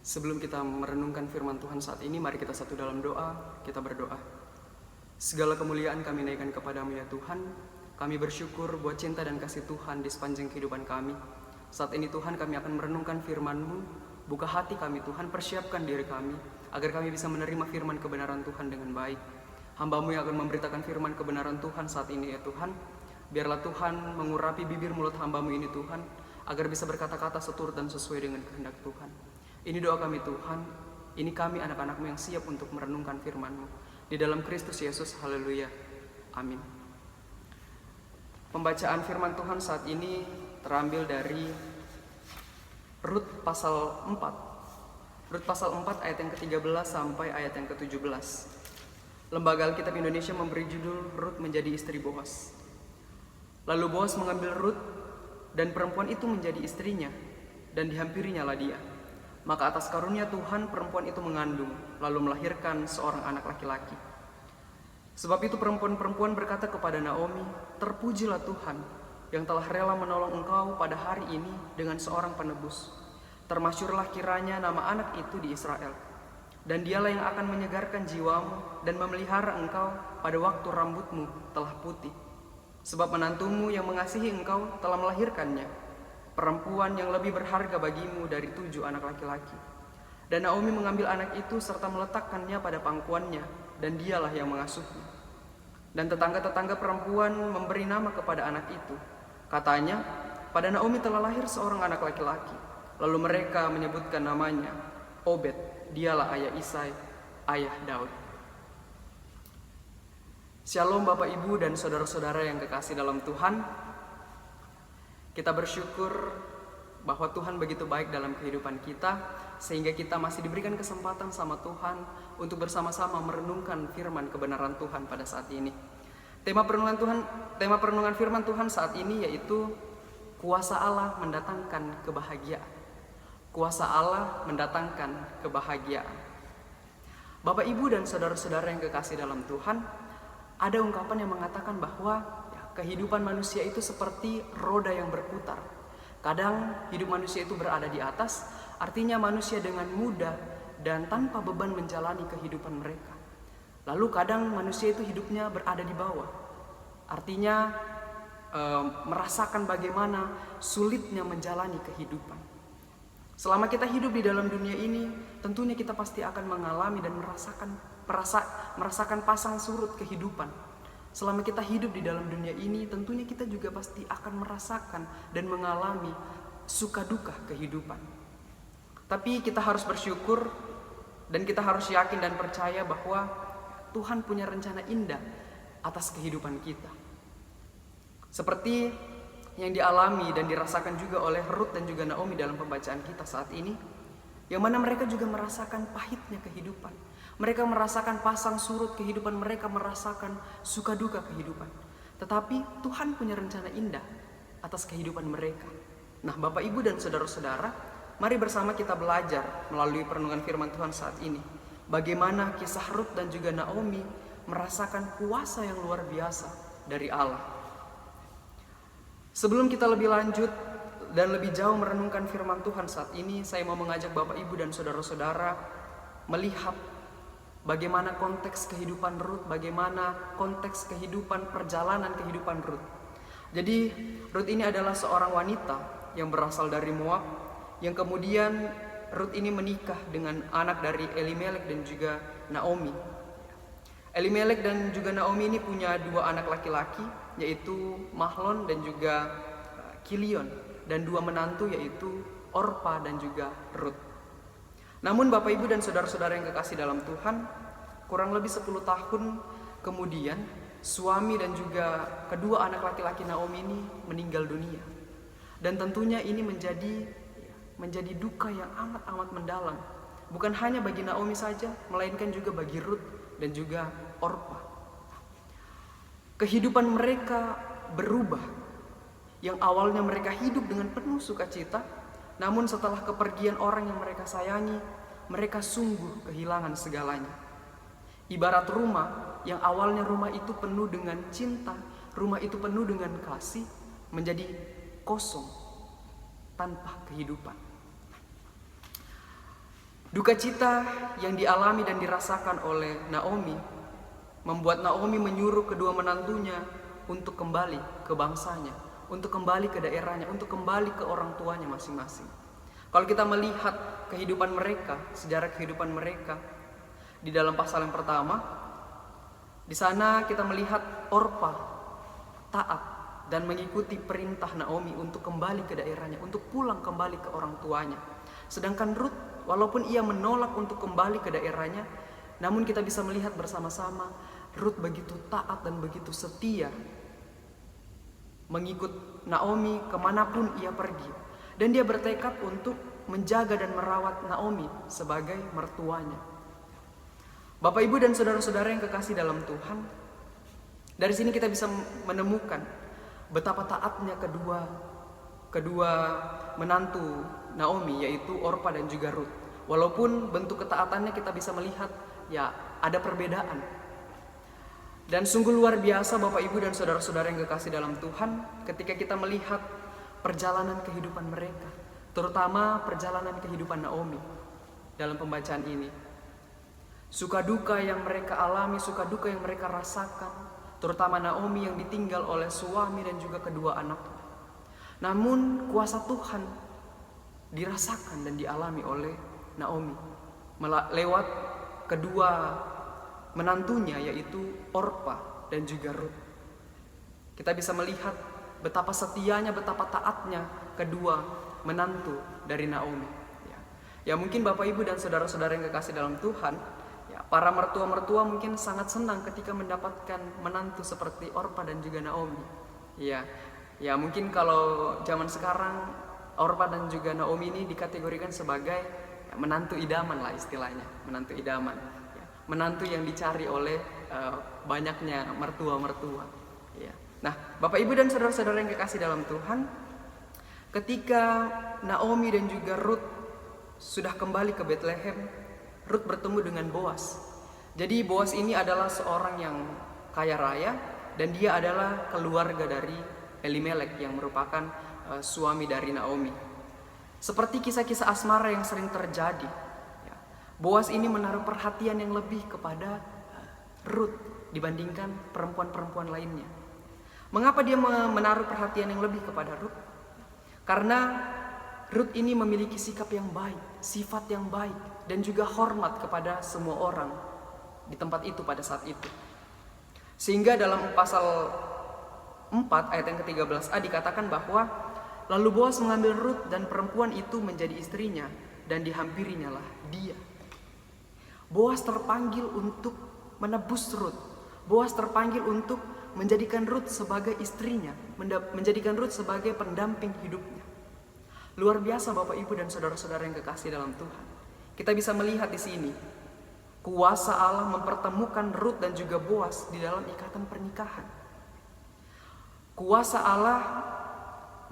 Sebelum kita merenungkan firman Tuhan saat ini, mari kita satu dalam doa, kita berdoa. Segala kemuliaan kami naikkan kepadamu ya Tuhan. Kami bersyukur buat cinta dan kasih Tuhan di sepanjang kehidupan kami. Saat ini Tuhan, kami akan merenungkan firman-Mu. Buka hati kami Tuhan, persiapkan diri kami agar kami bisa menerima firman kebenaran Tuhan dengan baik. Hamba-Mu yang akan memberitakan firman kebenaran Tuhan saat ini ya Tuhan. Biarlah Tuhan mengurapi bibir mulut hamba-Mu ini Tuhan, agar bisa berkata-kata seturut dan sesuai dengan kehendak Tuhan. Ini doa kami Tuhan, ini kami anak-anak-Mu yang siap untuk merenungkan firman-Mu. Di dalam Kristus Yesus, haleluya, amin. Pembacaan firman Tuhan saat ini terambil dari Rut pasal 4. Rut pasal 4 ayat yang ke-13 sampai ayat yang ke-17. Lembaga Alkitab Indonesia memberi judul Rut menjadi istri Boas. Lalu Boas mengambil Rut dan perempuan itu menjadi istrinya, dan dihampirinya lah dia. Maka atas karunia Tuhan perempuan itu mengandung, lalu melahirkan seorang anak laki-laki. Sebab itu perempuan-perempuan berkata kepada Naomi, "Terpujilah Tuhan yang telah rela menolong engkau pada hari ini dengan seorang penebus. Termasyurlah kiranya nama anak itu di Israel. Dan dialah yang akan menyegarkan jiwamu dan memelihara engkau pada waktu rambutmu telah putih. Sebab menantumu yang mengasihi engkau telah melahirkannya, perempuan yang lebih berharga bagimu dari 7 anak laki-laki." Dan Naomi mengambil anak itu serta meletakkannya pada pangkuannya, dan dialah yang mengasuhnya. Dan tetangga-tetangga perempuan memberi nama kepada anak itu. Katanya, pada Naomi telah lahir seorang anak laki-laki. Lalu mereka menyebutkan namanya Obed, dialah ayah Isai, ayah Daud. Shalom Bapak Ibu dan saudara-saudara yang kekasih dalam Tuhan. Kita bersyukur bahwa Tuhan begitu baik dalam kehidupan kita, sehingga kita masih diberikan kesempatan sama Tuhan untuk bersama-sama merenungkan firman kebenaran Tuhan pada saat ini. Tema perenungan firman Tuhan saat ini yaitu kuasa Allah mendatangkan kebahagiaan. Kuasa Allah mendatangkan kebahagiaan. Bapak Ibu dan saudara-saudara yang kekasih dalam Tuhan, ada ungkapan yang mengatakan bahwa kehidupan manusia itu seperti roda yang berputar. Kadang hidup manusia itu berada di atas, artinya manusia dengan mudah dan tanpa beban menjalani kehidupan mereka. Lalu kadang manusia itu hidupnya berada di bawah, artinya merasakan bagaimana sulitnya menjalani kehidupan. Selama kita hidup di dalam dunia ini, tentunya kita pasti akan mengalami dan merasakan pasang surut kehidupan. Selama kita hidup di dalam dunia ini, tentunya kita juga pasti akan merasakan dan mengalami suka duka kehidupan. Tapi kita harus bersyukur dan kita harus yakin dan percaya bahwa Tuhan punya rencana indah atas kehidupan kita. Seperti yang dialami dan dirasakan juga oleh Rut dan juga Naomi dalam pembacaan kita saat ini, yang mana mereka juga merasakan pahitnya kehidupan. Mereka merasakan pasang surut kehidupan, mereka merasakan suka duka kehidupan. Tetapi Tuhan punya rencana indah atas kehidupan mereka. Nah, Bapak Ibu dan saudara-saudara, mari bersama kita belajar melalui perenungan firman Tuhan saat ini, bagaimana kisah Rut dan juga Naomi merasakan kuasa yang luar biasa dari Allah. Sebelum kita lebih lanjut dan lebih jauh merenungkan firman Tuhan saat ini, saya mau mengajak Bapak Ibu dan saudara-saudara melihat bagaimana konteks kehidupan Rut, bagaimana konteks perjalanan kehidupan Rut. Jadi Rut ini adalah seorang wanita yang berasal dari Moab, yang kemudian Rut ini menikah dengan anak dari Elimelek dan juga Naomi. Elimelek dan juga Naomi ini punya 2 anak laki-laki, yaitu Mahlon dan juga Kilion, dan 2 menantu yaitu Orpa dan juga Rut. Namun Bapak Ibu dan saudara-saudara yang kekasih dalam Tuhan, kurang lebih 10 tahun kemudian suami dan juga kedua anak laki-laki Naomi ini meninggal dunia. Dan tentunya ini menjadi duka yang amat-amat mendalam. Bukan hanya bagi Naomi saja, melainkan juga bagi Rut dan juga Orpa. Kehidupan mereka berubah. Yang awalnya mereka hidup dengan penuh sukacita, namun setelah kepergian orang yang mereka sayangi, mereka sungguh kehilangan segalanya. Ibarat rumah yang awalnya rumah itu penuh dengan cinta, rumah itu penuh dengan kasih, menjadi kosong tanpa kehidupan. Duka cita yang dialami dan dirasakan oleh Naomi membuat Naomi menyuruh kedua menantunya untuk kembali ke bangsanya, untuk kembali ke daerahnya, untuk kembali ke orang tuanya masing-masing. Kalau kita melihat kehidupan mereka, sejarah kehidupan mereka di dalam pasal yang pertama, di sana kita melihat Orpa taat dan mengikuti perintah Naomi untuk kembali ke daerahnya, untuk pulang kembali ke orang tuanya. Sedangkan Ruth, walaupun ia menolak untuk kembali ke daerahnya, namun kita bisa melihat bersama-sama Ruth begitu taat dan begitu setia mengikut Naomi kemanapun ia pergi. Dan dia bertekad untuk menjaga dan merawat Naomi sebagai mertuanya. Bapak, Ibu, dan saudara-saudara yang kekasih dalam Tuhan, dari sini kita bisa menemukan betapa taatnya kedua menantu Naomi, yaitu Orpa dan juga Ruth. Walaupun bentuk ketaatannya kita bisa melihat ya ada perbedaan. Dan sungguh luar biasa Bapak, Ibu, dan saudara-saudara yang kekasih dalam Tuhan, ketika kita melihat perjalanan kehidupan mereka, terutama perjalanan kehidupan Naomi dalam pembacaan ini. Suka duka yang mereka alami, suka duka yang mereka rasakan, terutama Naomi yang ditinggal oleh suami dan juga kedua anaknya. Namun kuasa Tuhan dirasakan dan dialami oleh Naomi lewat kedua menantunya, yaitu Orpa dan juga Ruth. Kita bisa melihat betapa setianya, betapa taatnya kedua menantu dari Naomi. Ya mungkin Bapak, Ibu, dan saudara-saudara yang kekasih dalam Tuhan, ya, para mertua-mertua mungkin sangat senang ketika mendapatkan menantu seperti Orpa dan juga Naomi. Ya mungkin kalau zaman sekarang Orpa dan juga Naomi ini dikategorikan sebagai menantu idaman lah istilahnya, menantu idaman. Menantu yang dicari oleh banyaknya mertua-mertua. Ya. Nah, Bapak, Ibu, dan saudara-saudara yang kekasih dalam Tuhan, ketika Naomi dan juga Ruth sudah kembali ke Bethlehem, Ruth bertemu dengan Boas. Jadi Boas ini adalah seorang yang kaya raya dan dia adalah keluarga dari Elimelek yang merupakan suami dari Naomi. Seperti kisah-kisah asmara yang sering terjadi, Boas ini menaruh perhatian yang lebih kepada Ruth dibandingkan perempuan-perempuan lainnya. Mengapa dia menaruh perhatian yang lebih kepada Ruth? Karena Ruth ini memiliki sikap yang baik, sifat yang baik, dan juga hormat kepada semua orang di tempat itu pada saat itu. Sehingga dalam pasal 4 ayat yang ke-13a dikatakan bahwa lalu Boas mengambil Ruth dan perempuan itu menjadi istrinya dan dihampirinya lah dia. Boas terpanggil untuk menebus Ruth. Boas terpanggil untuk menjadikan Ruth sebagai istrinya, menjadikan Ruth sebagai pendamping hidupnya. Luar biasa Bapak, Ibu, dan saudara-saudara yang kekasih dalam Tuhan. Kita bisa melihat di sini kuasa Allah mempertemukan Ruth dan juga Boas di dalam ikatan pernikahan. Kuasa Allah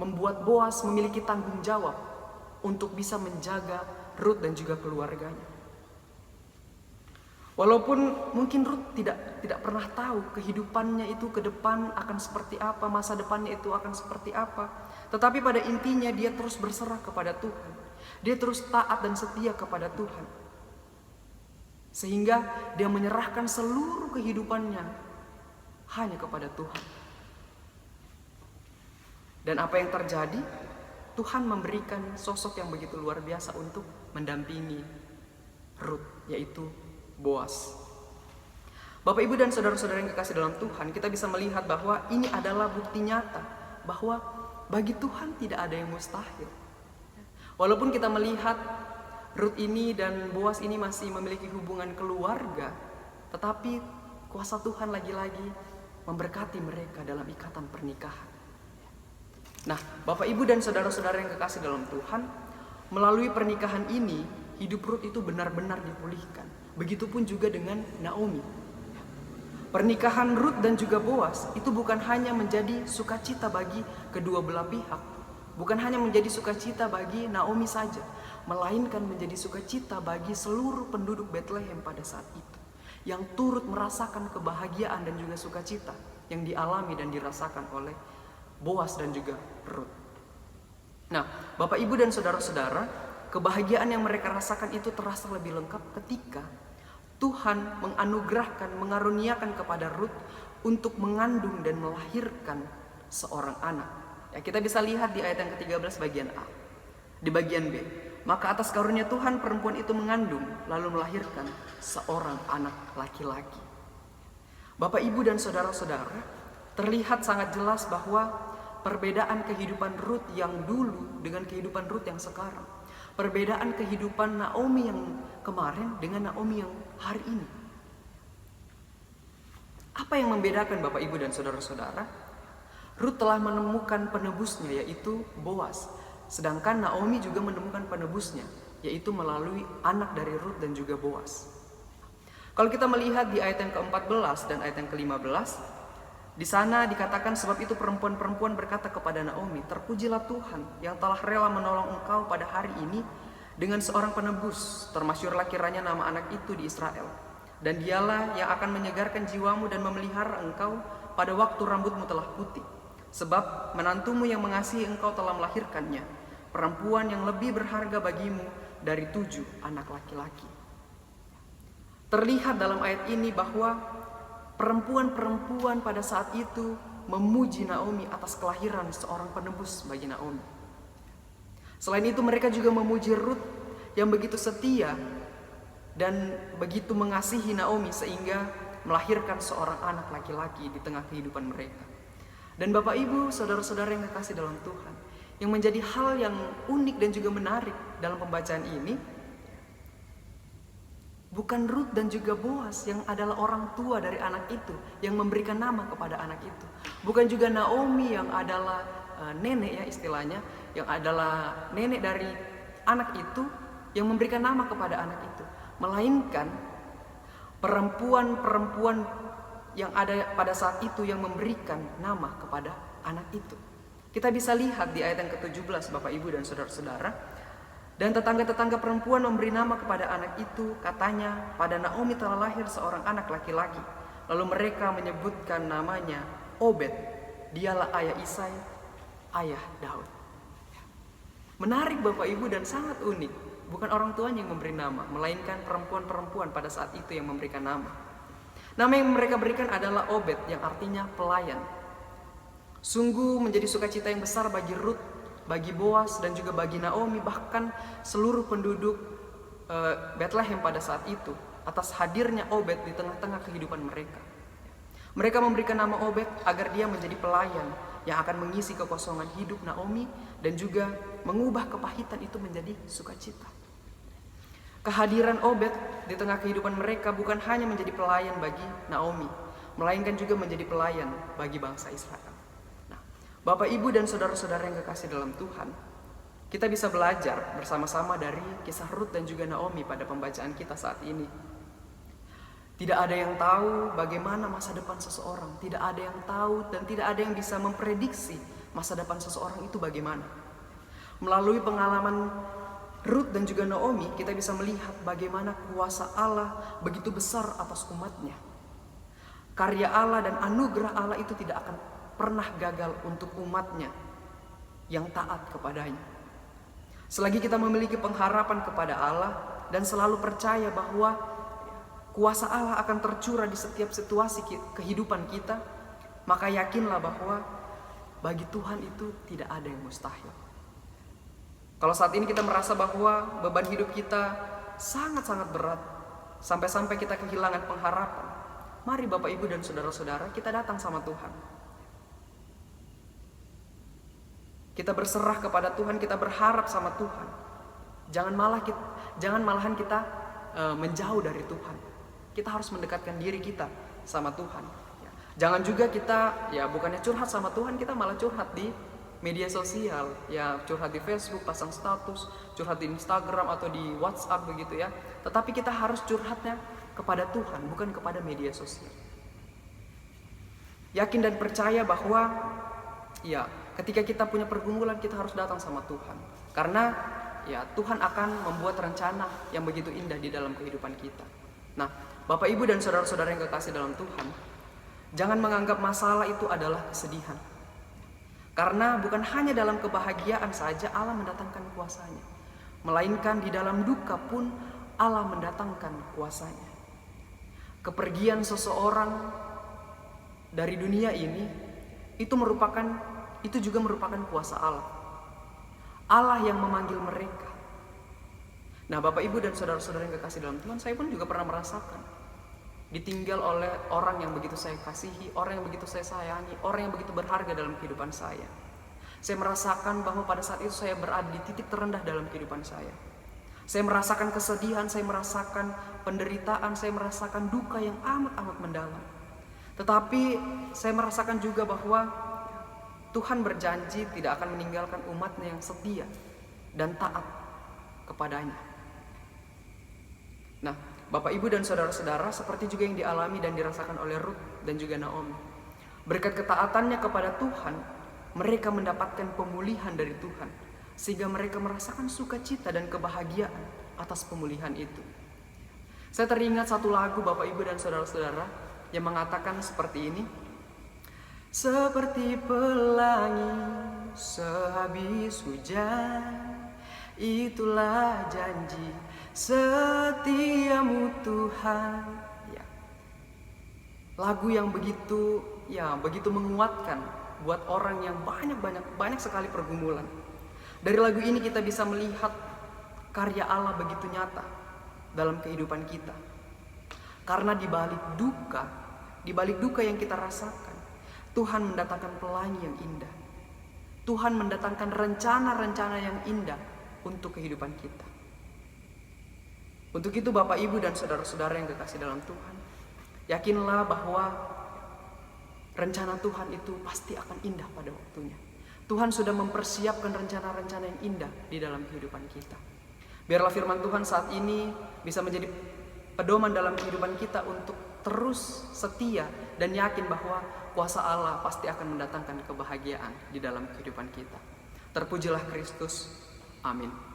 membuat Boas memiliki tanggung jawab untuk bisa menjaga Ruth dan juga keluarganya. Walaupun mungkin Ruth tidak pernah tahu kehidupannya itu ke depan akan seperti apa, masa depannya itu akan seperti apa. Tetapi pada intinya dia terus berserah kepada Tuhan. Dia terus taat dan setia kepada Tuhan. Sehingga dia menyerahkan seluruh kehidupannya hanya kepada Tuhan. Dan apa yang terjadi? Tuhan memberikan sosok yang begitu luar biasa untuk mendampingi Ruth, yaitu Boas. Bapak, Ibu, dan saudara-saudara yang kekasih dalam Tuhan, kita bisa melihat bahwa ini adalah bukti nyata bahwa bagi Tuhan tidak ada yang mustahil. Walaupun kita melihat Ruth ini dan Boas ini masih memiliki hubungan keluarga, tetapi kuasa Tuhan lagi-lagi memberkati mereka dalam ikatan pernikahan. Nah, Bapak, Ibu, dan saudara-saudara yang kekasih dalam Tuhan, melalui pernikahan ini, hidup Ruth itu benar-benar dipulihkan. Begitupun juga dengan Naomi. Pernikahan Ruth dan juga Boas itu bukan hanya menjadi sukacita bagi kedua belah pihak, bukan hanya menjadi sukacita bagi Naomi saja, melainkan menjadi sukacita bagi seluruh penduduk Bethlehem pada saat itu, yang turut merasakan kebahagiaan dan juga sukacita yang dialami dan dirasakan oleh Boas dan juga Ruth. Nah, Bapak, Ibu, dan saudara-saudara, kebahagiaan yang mereka rasakan itu terasa lebih lengkap ketika Tuhan menganugerahkan, mengaruniakan kepada Ruth untuk mengandung dan melahirkan seorang anak. Ya, kita bisa lihat di ayat yang ke-13 bagian A. Di bagian B, maka atas karunia Tuhan perempuan itu mengandung lalu melahirkan seorang anak laki-laki. Bapak, Ibu, dan saudara-saudara, terlihat sangat jelas bahwa perbedaan kehidupan Ruth yang dulu dengan kehidupan Ruth yang sekarang. Perbedaan kehidupan Naomi yang kemarin dengan Naomi yang hari ini. Apa yang membedakan Bapak, Ibu, dan saudara-saudara? Ruth telah menemukan penebusnya, yaitu Boaz. Sedangkan Naomi juga menemukan penebusnya, yaitu melalui anak dari Ruth dan juga Boaz. Kalau kita melihat di ayat yang ke-14 dan ayat yang ke-15, di sana dikatakan, sebab itu perempuan-perempuan berkata kepada Naomi, terpujilah Tuhan yang telah rela menolong engkau pada hari ini dengan seorang penebus, termasyurlah kiranya nama anak itu di Israel. Dan dialah yang akan menyegarkan jiwamu dan memelihara engkau pada waktu rambutmu telah putih. Sebab menantumu yang mengasihi engkau telah melahirkannya, perempuan yang lebih berharga bagimu dari 7 anak laki-laki. Terlihat dalam ayat ini bahwa perempuan-perempuan pada saat itu memuji Naomi atas kelahiran seorang penebus bagi Naomi. Selain itu mereka juga memuji Ruth yang begitu setia dan begitu mengasihi Naomi sehingga melahirkan seorang anak laki-laki di tengah kehidupan mereka. Dan Bapak, Ibu, saudara-saudara yang kekasih dalam Tuhan, yang menjadi hal yang unik dan juga menarik dalam pembacaan ini, bukan Ruth dan juga Boaz yang adalah orang tua dari anak itu yang memberikan nama kepada anak itu. Bukan juga Naomi yang adalah nenek, ya istilahnya, yang adalah nenek dari anak itu yang memberikan nama kepada anak itu. Melainkan perempuan-perempuan yang ada pada saat itu yang memberikan nama kepada anak itu. Kita bisa lihat di ayat yang ke-17 Bapak, Ibu, dan saudara-saudara. Dan tetangga-tetangga perempuan memberi nama kepada anak itu, katanya, pada Naomi telah lahir seorang anak laki-laki. Lalu mereka menyebutkan namanya Obed, dialah ayah Isai, ayah Daud. Menarik Bapak, Ibu, dan sangat unik. Bukan orang tuanya yang memberi nama, melainkan perempuan-perempuan pada saat itu yang memberikan nama. Nama yang mereka berikan adalah Obed, yang artinya pelayan. Sungguh menjadi sukacita yang besar bagi Ruth, bagi Boaz, dan juga bagi Naomi, bahkan seluruh penduduk Bethlehem pada saat itu, atas hadirnya Obed di tengah-tengah kehidupan mereka. Mereka memberikan nama Obed agar dia menjadi pelayan yang akan mengisi kekosongan hidup Naomi dan juga mengubah kepahitan itu menjadi sukacita. Kehadiran Obed di tengah kehidupan mereka bukan hanya menjadi pelayan bagi Naomi, melainkan juga menjadi pelayan bagi bangsa Israel. Nah, Bapak, Ibu, dan saudara-saudara yang kekasih dalam Tuhan, kita bisa belajar bersama-sama dari kisah Ruth dan juga Naomi pada pembacaan kita saat ini. Tidak ada yang tahu bagaimana masa depan seseorang, tidak ada yang tahu dan tidak ada yang bisa memprediksi masa depan seseorang itu bagaimana. Melalui pengalaman Ruth dan juga Naomi, kita bisa melihat bagaimana kuasa Allah begitu besar atas umatnya. Karya Allah dan anugerah Allah itu tidak akan pernah gagal untuk umatnya yang taat kepadanya. Selagi kita memiliki pengharapan kepada Allah dan selalu percaya bahwa kuasa Allah akan tercurah di setiap situasi kehidupan kita, maka yakinlah bahwa bagi Tuhan itu tidak ada yang mustahil. Kalau saat ini kita merasa bahwa beban hidup kita sangat-sangat berat, sampai-sampai kita kehilangan pengharapan, mari Bapak, Ibu, dan saudara-saudara, kita datang sama Tuhan. Kita berserah kepada Tuhan, kita berharap sama Tuhan. Jangan malahan kita menjauh dari Tuhan. Kita harus mendekatkan diri kita sama Tuhan. Jangan juga kita, bukannya curhat sama Tuhan, kita malah curhat di media sosial, curhat di Facebook, pasang status, curhat di Instagram atau di WhatsApp begitu ya. Tetapi kita harus curhatnya kepada Tuhan, bukan kepada media sosial. Yakin dan percaya bahwa ketika kita punya pergumulan, kita harus datang sama Tuhan. Karena Tuhan akan membuat rencana yang begitu indah di dalam kehidupan kita. Nah, Bapak, Ibu, dan saudara-saudara yang kekasih dalam Tuhan, jangan menganggap masalah itu adalah kesedihan. Karena bukan hanya dalam kebahagiaan saja Allah mendatangkan kuasanya. melainkan di dalam duka pun Allah mendatangkan kuasa-Nya. Kepergian seseorang dari dunia ini itu juga merupakan kuasa Allah. Allah yang memanggil mereka. Nah, Bapak Ibu dan saudara-saudara yang kekasih dalam Tuhan, saya pun juga pernah merasakan ditinggal oleh orang yang begitu saya kasihi, orang yang begitu saya sayangi, orang yang begitu berharga dalam kehidupan saya. Saya merasakan bahwa pada saat itu saya berada di titik terendah dalam kehidupan saya. Saya merasakan kesedihan, saya merasakan penderitaan, saya merasakan duka yang amat-amat mendalam. Tetapi saya merasakan juga bahwa Tuhan berjanji tidak akan meninggalkan umat-Nya yang setia dan taat kepadanya. Nah, Bapak Ibu dan saudara-saudara, seperti juga yang dialami dan dirasakan oleh Ruth dan juga Naomi. Berkat ketaatannya kepada Tuhan, mereka mendapatkan pemulihan dari Tuhan, sehingga mereka merasakan sukacita dan kebahagiaan atas pemulihan itu. Saya teringat satu lagu Bapak Ibu dan saudara-saudara yang mengatakan seperti ini. Seperti pelangi sehabis hujan, itulah janji setiamu Tuhan. Ya. Lagu yang begitu menguatkan buat orang yang banyak sekali pergumulan. Dari lagu ini kita bisa melihat karya Allah begitu nyata dalam kehidupan kita. Karena di balik duka yang kita rasakan, Tuhan mendatangkan pelangi yang indah. Tuhan mendatangkan rencana-rencana yang indah untuk kehidupan kita. Untuk itu Bapak Ibu dan saudara-saudara yang kekasih dalam Tuhan, yakinlah bahwa rencana Tuhan itu pasti akan indah pada waktunya. Tuhan sudah mempersiapkan rencana-rencana yang indah di dalam kehidupan kita. Biarlah firman Tuhan saat ini bisa menjadi pedoman dalam kehidupan kita untuk terus setia dan yakin bahwa kuasa Allah pasti akan mendatangkan kebahagiaan di dalam kehidupan kita. Terpujilah Kristus. Amin.